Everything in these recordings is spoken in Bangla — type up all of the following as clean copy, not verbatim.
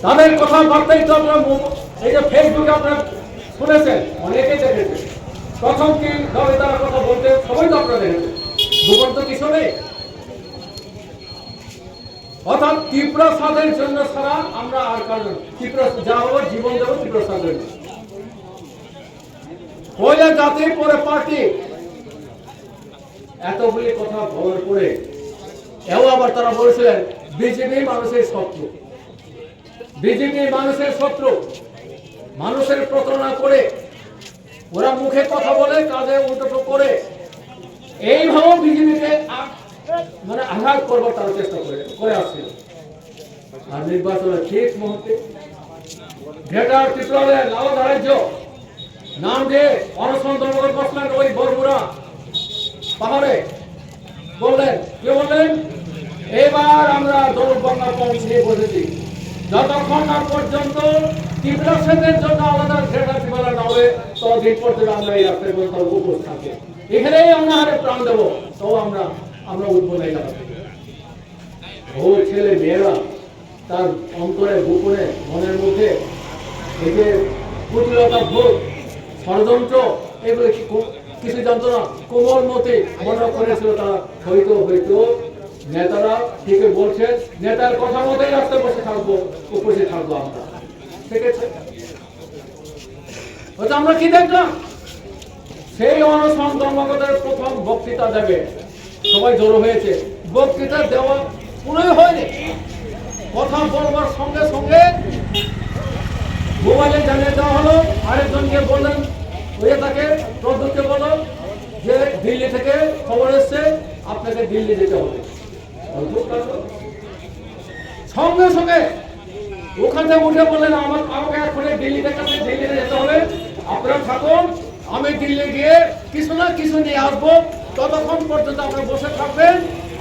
তাদের কথাবার্তাই তো আপনারা এই যে ফেসবুকে আপনারা শুনেছেন, অনেকেই দেখেছেন। প্রথম কি দলে তারা কথা বলতে সবাই তো আপনারা দেখেছেন, গোপন তো কিছু নেই। অর্থাৎ তীব্রসাদের জন্য ছাড়া আমরা আর কারণ তীব্র যা হবো জীবন দেবো তীব্রসাদের জন্য। পয়লা জাতি পরে পার্টি, এতগুলি কথা বলার পরে এও আবার তারা বলেছিলেন বিজেপি মানুষের শত্রু, বিজেপি মানুষের শত্রু, মানুষের প্রতারণা করে ওরা মুখে কথা বলে কাজে উল্টো করে এইভাবে বিজেপিকে মানে আঘাত করবার তারা চেষ্টা করে আসছিল। আর নির্বাচনের ঠিক মুহূর্তে গ্রেটার ত্রিপুরার লালদা রাজ্য নাম দিয়ে অনশন ধর্মঘট বসলেন ওই বরগুনা পাহাড়ে। বললেন কি বললেন, এবার আমরা দৌড়বঙ্গা পৌঁছ নিয়ে বসেছি, যতক্ষণ না পর্যন্ত তীব্রসাদের জন্য আলাদা গ্রেটার ত্রিপুরা না হবে ততদিন পর্যন্ত আমরা এই রাস্তায় উপস্থিত থাকি, এখানেই আমরা হারে প্রাণ দেবো, তো আমরা উঠবো না। ওই ছেলে মেয়েরা তার অন্তরে গোপনে মনের মধ্যে এই যে কুটিলতা ভোগ ষড়যন্ত্র এগুলো কিছু জানতো না, কোমল মতে মনে করেছিল তারা হয়তো নেতারা ঠিকই বলছেন, নেতার কথা মতোই রাস্তায় বসে থাকবো, উপস্থিত থাকবো আমরা। ঠিক আছে, আমরা কি দেখলাম, সেই অনশন ধর্মঘটের প্রথম বক্তৃতা দেবে, সবাই জড়ো হয়েছে, বক্তৃতা দেওয়া পুরোই হয়নি, কথা বলবার সঙ্গে সঙ্গে মোবাইলে জানিয়ে দেওয়া হলো, আরেকজনকে বললেন ওই তাকে প্রদ্যুৎকে বলো যে দিল্লি থেকে খবর এসছে আপনাকে দিল্লি যেতে হবে। সঙ্গে সঙ্গে ওখান থেকে উঠে বললেন আমাকে এখনই দিল্লিতে যেতে হবে, আপনারা থাকুন, আমি দিল্লি গিয়ে কিছু না কিছু নিয়ে আসবো, ততক্ষণ পর্যন্ত আপনারা বসে থাকবেন,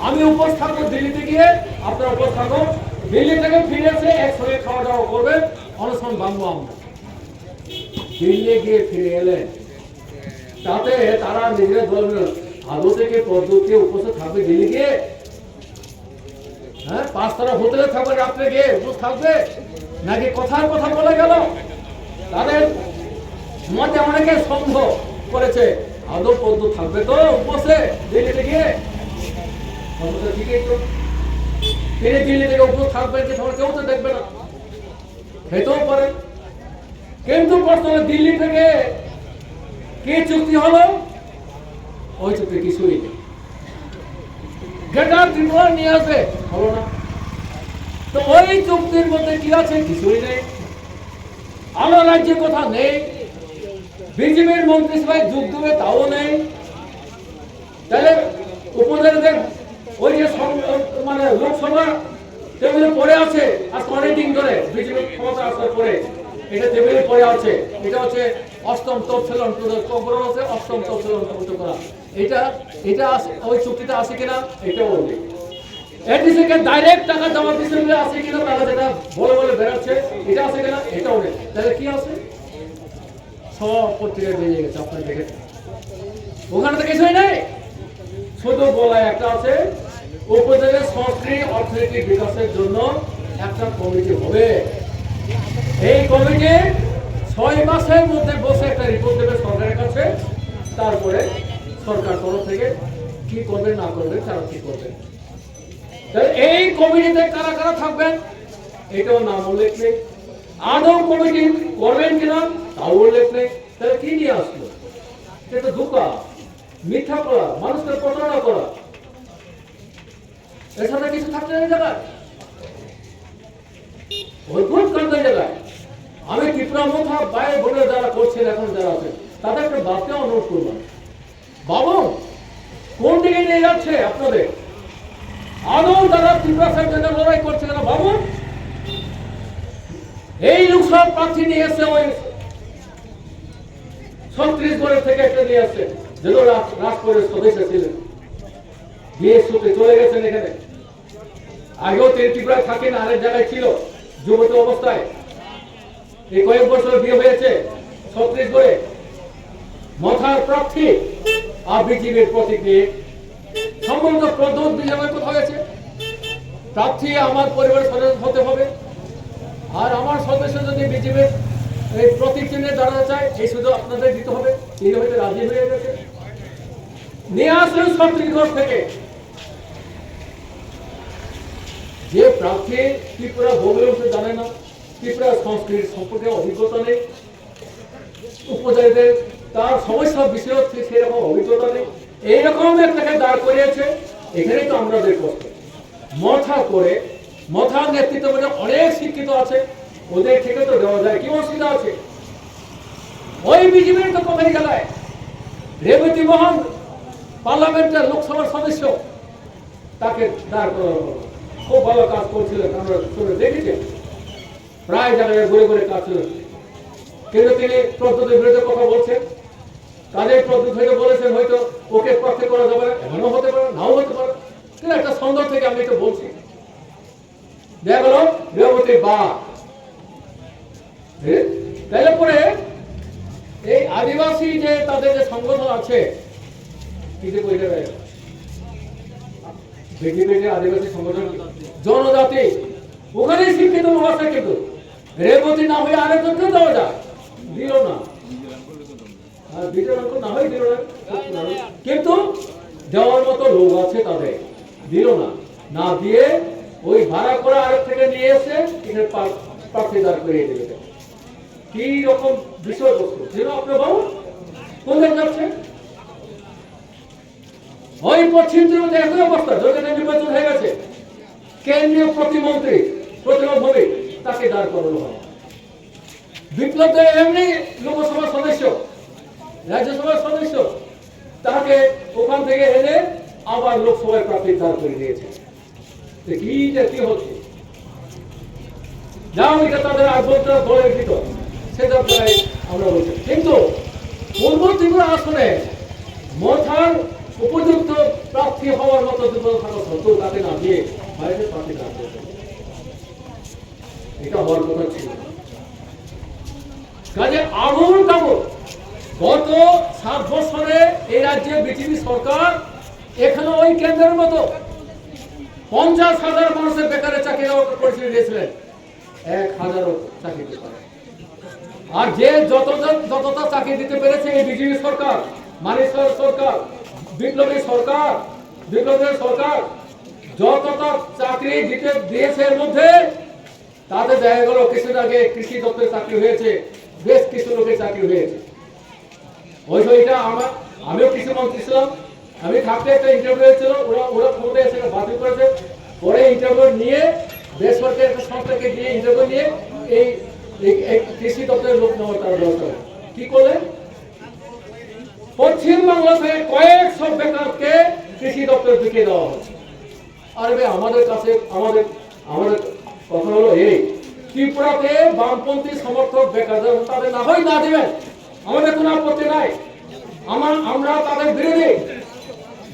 আমি উপোস থাকবো দিল্লিতে গিয়ে, আপনারা উপোস থাকুন, দিল্লি থেকে ফিরে এসে একসঙ্গে খাওয়া দাওয়া করবেন, অনশন ভাঙবো আমরা। দিল্লি গিয়ে ফিরে এলেন, তাতে তারা নিজেরা বলবেন আদৌ থেকে পদ্ধতি উপস্থিত থাকবে দিল্লি গিয়ে, হ্যাঁ 5 তারা হোটেলে থাকবে, রাত্রে গিয়ে উপস্থিত থাকবে, নাকি কথার কথা বলে গেল। তাদের মধ্যে অনেকে সন্দেহ করেছে আদৌ পদ্ধতি থাকবে তো উপস্থিত দিল্লিতে গিয়ে, ঠিকই তো তিনি দিল্লি থেকে উপস্থিত থাকবেন কি কেউ তো দেখবে না, খেতেও পারে। কিন্তু বর্তমানে দিল্লি থেকে কি চুক্তি হলো, ওই চুক্তি কিছুই নেই, গ্রেটার ত্রিপুরা নিয়ে আসবে হলো না, তো ওই চুক্তির মধ্যে কি আছে, কিছুই নেই, আলো রাজ্যের কথা নেই, বিজেপির মন্ত্রিসভায় যোগ দেবে তাও নেই। তাহলে উপজেলাদের ওই যে মানে লোকসভা টেবিলে পড়ে আছে আজকে অনেকদিন ধরে, বিজেপি ক্ষমতা আসার পরে এটা টেবিলে পড়ে আছে, এটা হচ্ছে অষ্টম তফসিল আছে, অষ্টম তফসিল অন্তর্ভুক্ত করা, এটা ওই চুক্তিটা আছে কিনা এটাও নেই। এডিসিকে ডাইরেক্ট টাকা দেওয়ার বিষয়গুলো আছে কিনা, তারা যেটা বলে বেড়াচ্ছে এটা আছে কিনা এটাও নেই। তাহলে কি আছে, সব পত্রিকায় বেরিয়ে গেছে, আপনারা দেখেছেন, ওখানে তো কিছুই নেই, শুধু বলায় একটা আছে, উপজেলার সংস্কৃতি অর্থনৈতিক বিকাশের জন্য একটা কমিটি হবে, এই কমিটি 6 মাসের মধ্যে বসে একটা রিপোর্ট দেবে সরকারের কাছে, তারপরে সরকার তরফ থেকে কি করবে না করবে তারা কি করবে। এই কমিটিতে কারা কারা থাকবেন এটাও নাম উল্লেখ নেই, আদৌ কমিটি করবেন কিনা তাও উল্লেখ নেই। তাহলে কি নিয়ে আসলো, সেটা ধোঁকা, মিথ্যা করা, মানুষকে প্রতারণা করা, এছাড়া কিছু থাকছে এই জায়গায়, অদ্ভুত কাণ্ড জায়গায়। আমি ত্রিপুরা মোথা বাইরে বলে যারা করছেন এখন যারা আছেন তাদেরকে ভাবতে অনুরোধ করলাম, বাবু কোন দিকে নিয়ে যাচ্ছে আপনাদের, আদৌ যারা ত্রিপুরা সাহেব জন্য লড়াই করছে না, বাবু এই লোকসভা প্রার্থী নিয়ে এসছে, ওই 36 থেকে একটা নিয়ে আসছে, যেগুলো রাজপরিষদের সদস্য ছিলেন, বিয়ে সূত্রে চলে গেছেন এখানে, আগেও ত্রিপুরায় থাকেন, আরেক জায়গায় ছিল যুবতী অবস্থায়, এই কয়েক বছর বিয়ে হয়েছে 36 মাথার প্রার্থী আর বিজেপির প্রতীক নিয়ে সম্বন্ধ প্রদ্যোৎ বিজয় কোথাও হয়েছে, প্রার্থী আমার পরিবারের সদস্য হতে হবে, আর আমার সদস্য যদি বিজেপির এই প্রতীক চিহ্নে দাঁড়াতে চায়, এই শুধু আপনাদের দিতে হবে। তিনি হয়তো রাজি হয়ে গেছে, নিয়ে আসলেন ছত্তিশগড় থেকে যে প্রার্থী ত্রিপুরা ভৌগোলিক জানে না, ত্রিপুরা সংস্কৃতি সম্পর্কে অভিজ্ঞতা নেই, উপজাতিদের তার সমস্যা বিষয় হচ্ছে সেরকম অভিজ্ঞতা নেই, এইরকম একটাকে দাঁড় করিয়েছে। এখানেই তো আমাদের কষ্ট মথা করে, মথার নেতৃত্ব মানে অনেক শিক্ষিত আছে, ওদের থেকে তো দেওয়া যায়, কি অসুবিধা আছে? ওই বিজেপির তো কোথায় গেলায় রেবতী মোহন পার্লামেন্টের লোকসভার সদস্য, তাকে দাঁড় করা হলো। খুব ভালো কাজ করছিলেন, আমরা দেখেছি, প্রায় জায়গায় ঘুরে ঘুরে কাজ ছিল, কিন্তু তিনি প্রদ্যুতের বিরুদ্ধে কথা বলছেন। কাজের প্রদ্যুৎ হয়তো বলেছেন হয়তো ওকে প্রার্থী করা যাবে না, এমনও হতে পারে, নাও হতে পারে, কিন্তু একটা সন্দেহ থেকে আমি তো বলছি। দেখা গেল রেবতী বা তাইলে পরে এই আদিবাসী যে তাদের যে সংগঠন আছে, আদিবাসী সংগঠন জনজাতি, ওখানে শিক্ষিত আছে, কিন্তু রেবতী না হয়ে আরেকজনকে দেওয়া যায়, দিল না, না হয় দিল না, কিন্তু দেওয়ার মতো লোক আছে তাদের, দিল না, না দিয়ে ওই ভাড়া করে আরেক থেকে নিয়ে এসে এখানে প্রার্থী দাঁড় করিয়ে দিল। কি রকম বিষয়বস্তু ছিল আপনার বাবু, কোন যাচ্ছে? ওই পশ্চিম ত্রিপুরাতে একই অবস্থা, যেখানে নির্বাচন হয়ে গেছে, কেন্দ্রীয় প্রতিমন্ত্রী প্রতিমা ভৌমিক তাকে দাঁড় করানো হয়। বিপ্লব দেব এমনি লোকসভার সদস্য, রাজ্যসভার সদস্য, তাকে ওখান থেকে এনে আবার লোকসভায় প্রার্থী দাঁড় করে দিয়েছে। কি হচ্ছে? যাও, এটা তাদের আগ্রহটা দলের ভিতর, সেটা প্রায় আমরা বলছি। কিন্তু পূর্ব ত্রিপুরা আসনে মথার উপযুক্ত প্রার্থী হওয়ার মতো দুর্বল থাকা সত্ত্বেও তাকে না দিয়ে বাইরে প্রার্থী দাঁড় করেছে, এটা হওয়ার কথা ছিল। কাজে আগুন কামড় গত 7 বছরে এই রাজ্যে বিজেপি সরকার এখানে ওই কেন্দ্রের মতো 50,000 মানুষের বেকারের চাকরি পরিস্থিতি দিয়েছিলেন, 1,000 চাকরি দিতে পারে। আর যে যতটা চাকরি দিতে পেরেছে এই বিজেপি সরকার, মানিকসর সরকার, বিপ্লবী সরকার, বিপ্লবের সরকার যতটা চাকরি দিতে দিয়েছে, এর মধ্যে তাদের দেখা গেল কিছুদিন আগে কৃষি দপ্তরে চাকরি হয়েছে, বেশ কিছু লোকের চাকরি হয়েছে। ওই এটা আমিও কৃষি মন্ত্রী ছিলাম, আমি থাকতে একটা ইন্টারভিউ হয়েছিল, ওরা ক্ষমতা এসে বাতিল করেছে। পরে ইন্টারভিউ নিয়ে বেসরকারি একটা সংস্থাকে দিয়ে ইন্টারভিউ নিয়ে এই কৃষি দপ্তরের লোক নেওয়ার তারা ব্যবস্থা কি করলেন? পশ্চিম বাংলা থেকে কয়েকশো বেকারকে কৃষি দপ্তর ঢুকিয়ে দেওয়া হচ্ছে। আর আমাদের কাছে আমাদের কথা হলো এই, ত্রিপুরাতে বামপন্থী সমর্থক বেকারদের তাদের না হয় না দিবেন, আমাদের কোনো আপত্তি নাই, আমরা তাদের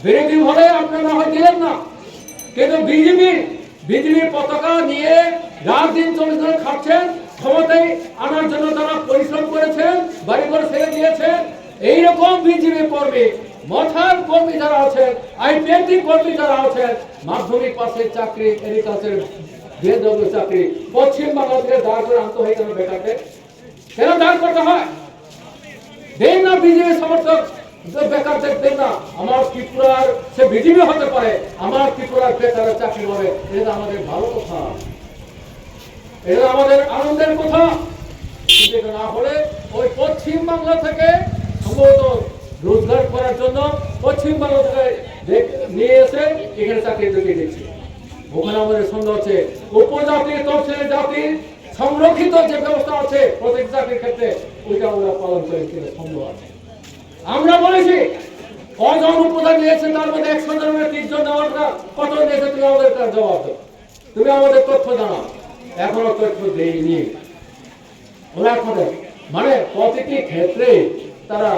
বিরোধী হলে আপনারা না হয় দিলেন না, কিন্তু বিজেপির পতাকা নিয়ে রাত দিন 24 ঘন্টা খাচ্ছেন, ক্ষমতায় আনার জন্য তারা পরিশ্রম করেছেন, বাড়ি ঘর ছেড়ে দিয়েছেন। এইরকম বিজেপি কর্মী, মথার কর্মী যারা আছেন, আইপিএসসি কর্মী যারা আছেন, মাধ্যমিক পাশের চাকরি, এগ্রিকালচার বিএডব্লিউ চাকরি পশ্চিম বাংলা থেকে দাঁড় করে আনতে হয় কেন বেকারদের? কেন দাঁড় করতে হয়? দেন না বিজেপি সমর্থক বেকারদের দেন না। আমার ত্রিপুরার সে বিজেপি হতে পারে, আমার ত্রিপুরার বেকারের চাকরি হবে, এটা আমাদের ভালো কথা, এটা আমাদের আনন্দের কথা। কিন্তু না হলে ওই পশ্চিম বাংলা থেকে সম্ভবত রোজগার করার জন্য পশ্চিম বাংলা থেকে নিয়ে এসে এখানে চাকরি ঢুকিয়ে দিচ্ছে। ওখানে আমাদের সন্দেহ আছে উপজাতি তফসিলি জাতির সংরক্ষিত যে ব্যবস্থা আছে প্রত্যেক চাকরির ক্ষেত্রে, ওইটা আমরা পালন করে কিনা সন্দেহ আছে। আমরা বলেছি কজন উপজাতি নিয়েছে, তার মধ্যে 100 জনের 30 জন নেওয়ার কত নিয়েছে, তুমি আমাদের জবাব দাও, তুমি আমাদের তথ্য জানাও। এখনো তথ্য দেয়নি ওরা, মানে প্রতিটি ক্ষেত্রে তারা